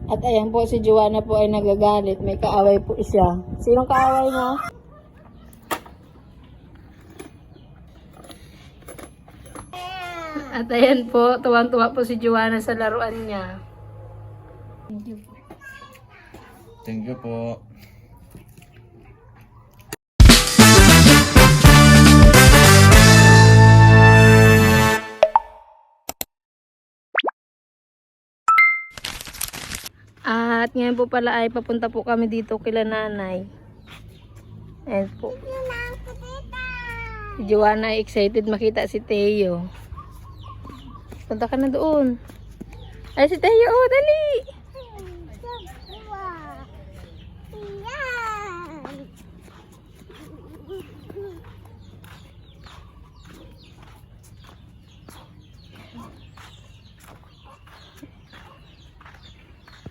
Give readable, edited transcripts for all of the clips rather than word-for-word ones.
At ayan po, si Joanna po ay nagagalit. May kaaway po siya. Sinong kaaway mo? At ayan po, tuwang-tuwa po si Joanna sa laruan niya. Thank you po. Thank you po. At ngayon po pala ay papunta po kami dito kila nanay. Ayan po. Si Joanna ay excited makita si Teo. Punta ka na doon. Ay si Teo, oh, dali!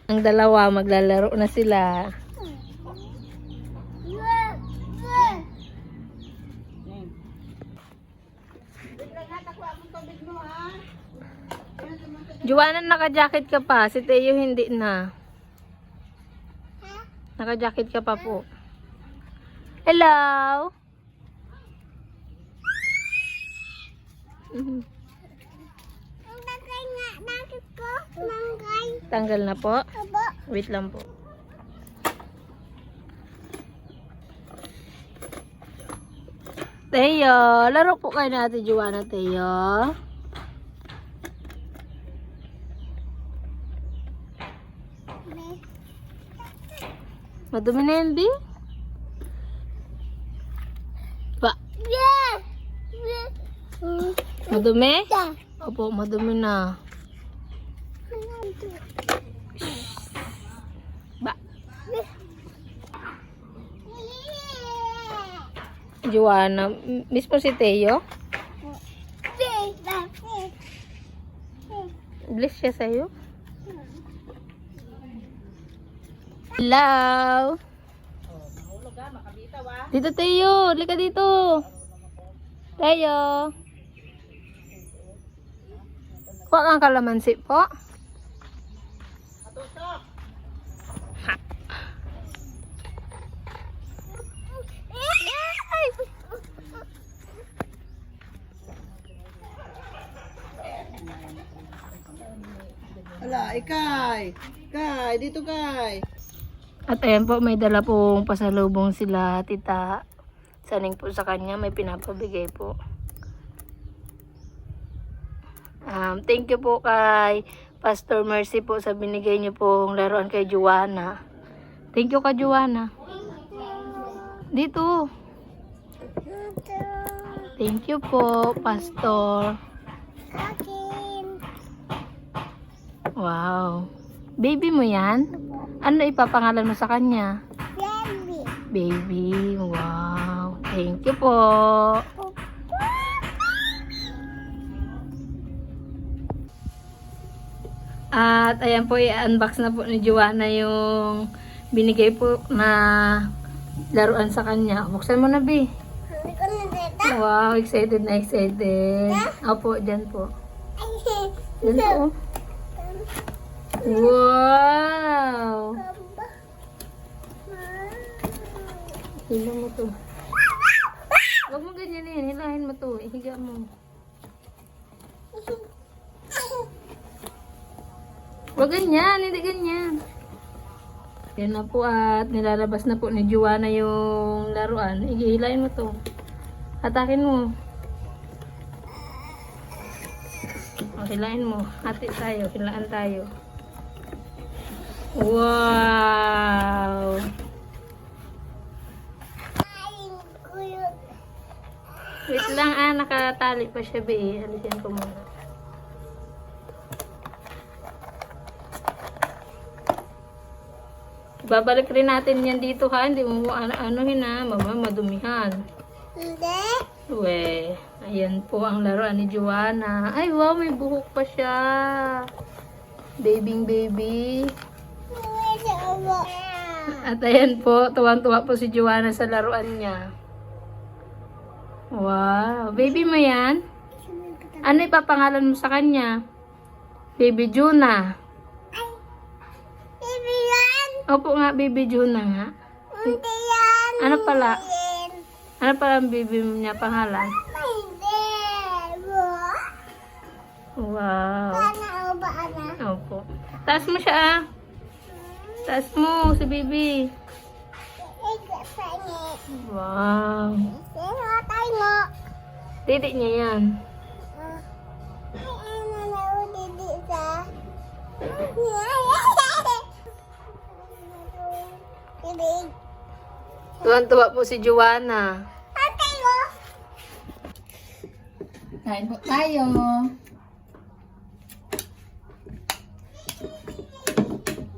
Ang dalawa maglalaro na sila. Joanna, naka-jacket ka pa. Si Teo hindi na. Naka-jacket ka pa po. Hello! Tanggal na po. Wait lang po. Teo, laro po kayo natin, Joanna, Teo. Madumi na yan, Bi? Pa? Madumi? Opo, madumi na. Ba? Joanna, miss mo si Teo? Bless siya sa'yo? Hello! Dito Teo, lika dito. Teo. Kuha kang kalamansi po. Ala, ikay. Kay, dito kay. At ayan po, may dala pong pasalubong sila, tita. Saning po sa kanya, may pinapabigay po. Thank you po kay Pastor Mercy po sa binigay niyo pong laruan kay Joanna. Thank you kay Joanna. Dito. Thank you po, Pastor. Wow. Baby mo yan? Ano ipapangalan mo sa kanya? Baby. Baby. Wow. Thank you po. At ayan po, i-unbox na po ni Joanna yung binigay po na laruan sa kanya. Buksan mo na, Bi. Hindi ko na dito. Wow, excited na excited. Opo, dyan po. Dyan po. Wow! Hila mo to. Huwag mo ganyanin. Hilahin mo to. Ihiga mo. Huwag ganyan. Hindi ganyan. Yan na po at nilalabas na po ni Joanna yung laruan. Hilahin mo to. Hatakin mo. Hilahin mo. Hati tayo. Hilaan tayo. Wow! Wait lang nakatali pa siya, be. Alisin ko muna. Babalik rin natin yan dito ha. Hindi mo anuhin ha. Mama, madumihan. Hindi. We, ayan po ang laruan ni Joanna. Ay, wow, may buhok pa siya. Baby. At ayan po, tuwang-tuwa po si Joanna sa laruan niya. Wow, baby mo yan? Ano ipapangalan mo sa kanya? Baby Juna. Opo nga, baby Juna nga. Hindi yan. Ano pala? Yan. Ano pala ang baby niya pangalan? Hindi. Wow. Paano ba, anak? Opo. Taas mo siya ah. Taas mo si baby. Ikapangit. Wow. Sino tayo mo? Titik niya yan. Ay, ano na didi sa? Ibig. Tuwan-tuwa po si Joanna. Atay mo. Kain po tayo.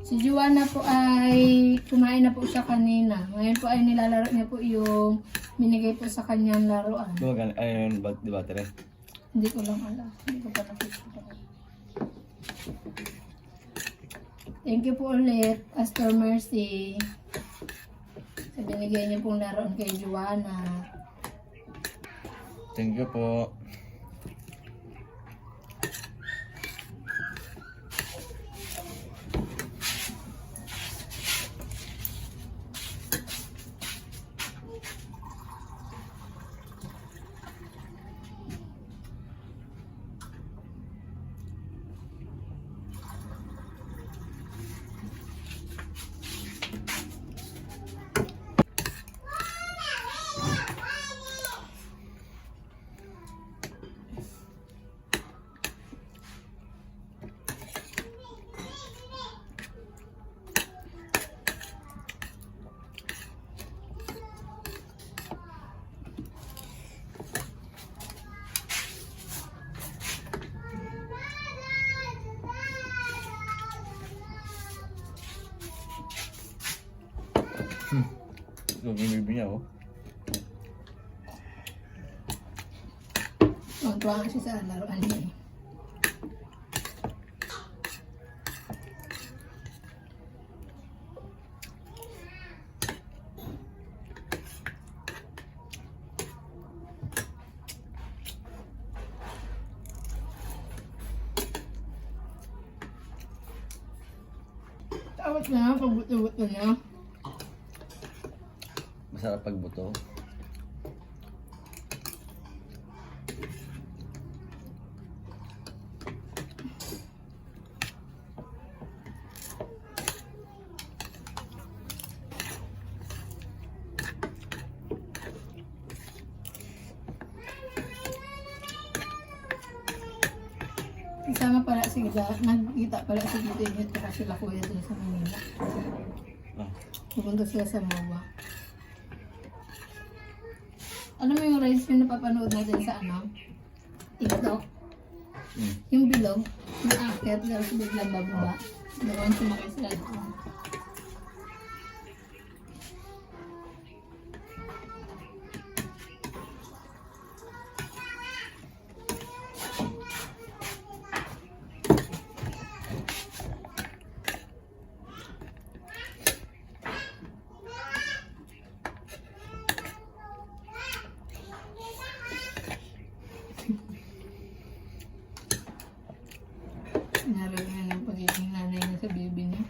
Si Joanna po ay kumain na po siya kanina. Ngayon po ay nilalaro niya po yung binigay po sa kanyang laruan. Ayun, di battery. Hindi ko lang alam. Hindi ko pa nakikita. Thank you po ulit, Pastor Mercy. Sa binigay niyo pong laruan kay Joanna. Thank you po. Ito yung baby niya, oh. Tuwa nga siya sa laruan niya. Tawat na, pagbuto-buto niya. Masarap pagbuto. Kasama pala sila, nagkita pala si Tito Init at sila kuya dun sa Manila. Ah, Pupunta sila sa MOA. Ano mo yung rice yung napapanood natin sa ano? TikTok? Yung bilog, naakyat, tapos biglang bababa. Doon sumakay sila doon. Naroon nga ng pagiging nanay niya sa baby niya.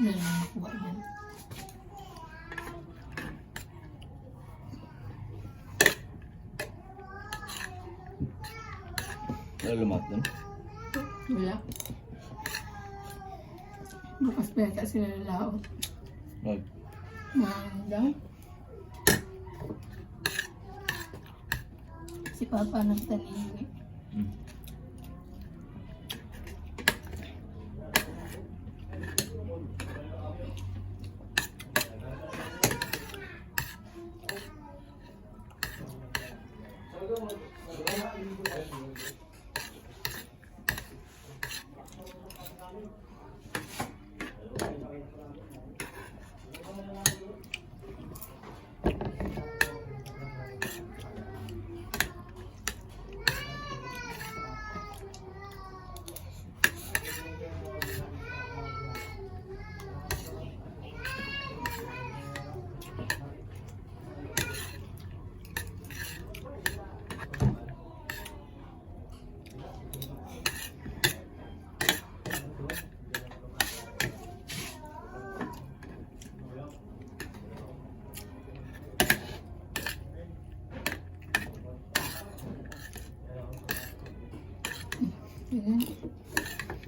Yan ang nakuha niyan. Wala lumat dun. Wala. Bukas pa yata sila lalaot. Wag. Daw. Si Papa nagtanili. Hmm. Ayan.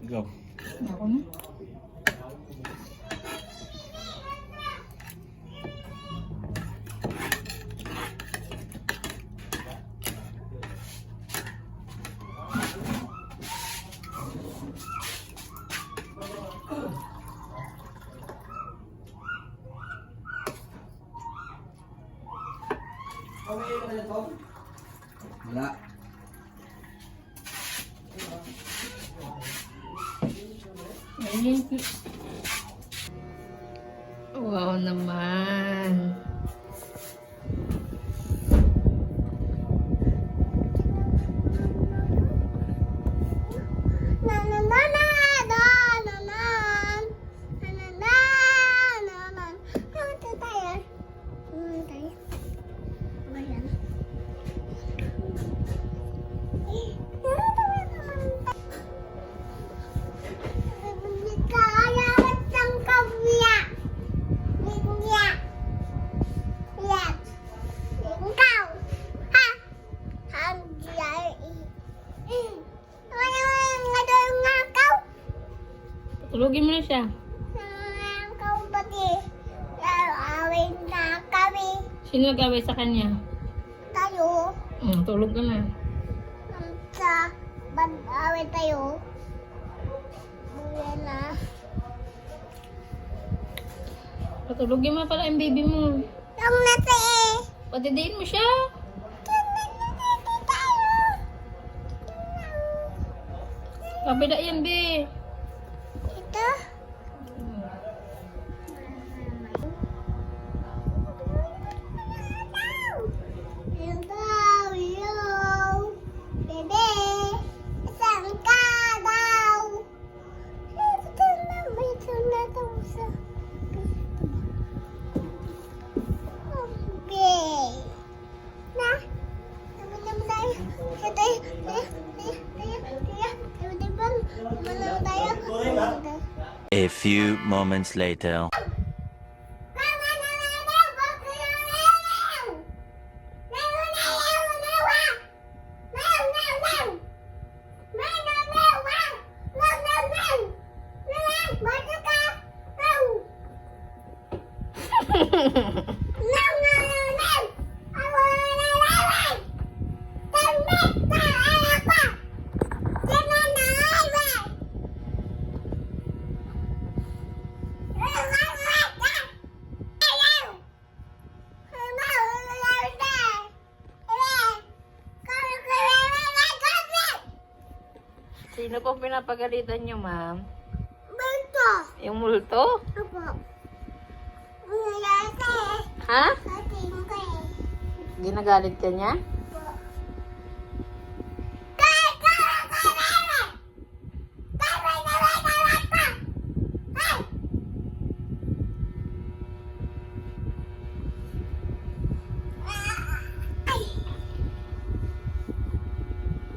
Go. Ako na. Wala. Wow naman. Tulugin mo na siya. Sino nag-away sa kanya? Tayo. Tulog ka na. Sa bag-away tayo. Buya na. Patulugin mo pala yung baby mo. Yung nasa eh. Patidiin mo siya. Kabila yan, be. Ito. Hello. Bebe. Saan ka daw? Ito na daw sa... Na? Naman tayo. A few moments later. Sino po pinapagalitan niyo, ma'am? Bento. Yung multo? Apo. Lalaki. Ha? Ating kay. Ginagalit ka niya?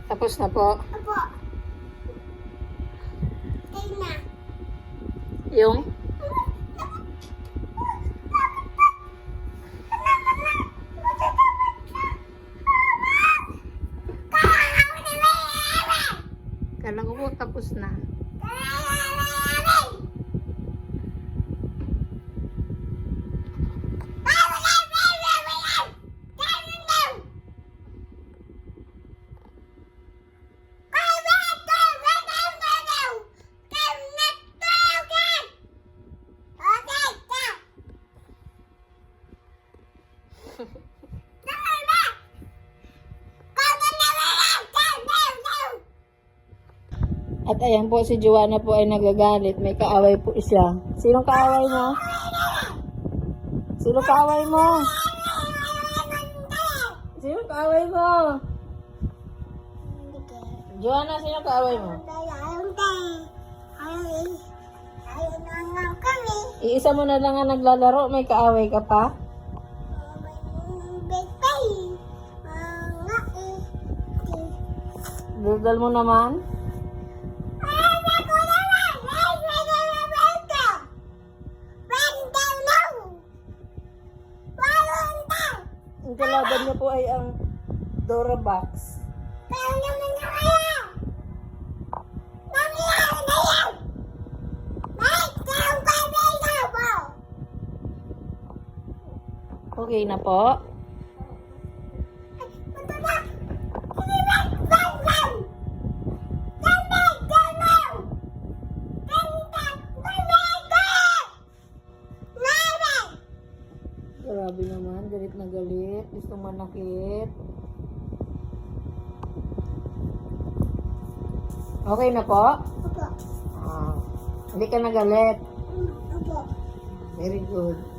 Tapos na po. Apo. Tingnan. Yung? Apo. At ayan po, si Joanna po ay nagagalit. May kaaway po siya. Sinong kaaway mo? Sinong kaaway mo? Sinong kaaway mo? Joanna, sinong kaaway mo? Iisa mo na lang nga naglalaro. May kaaway ka pa? Dudal mo naman? Ang kalaban niya po ay ang Dora Box. Okay na po. Grabe naman, galit na galit. Gusto manakit. Okay na po? Ah, hindi ka nagalit. Very good.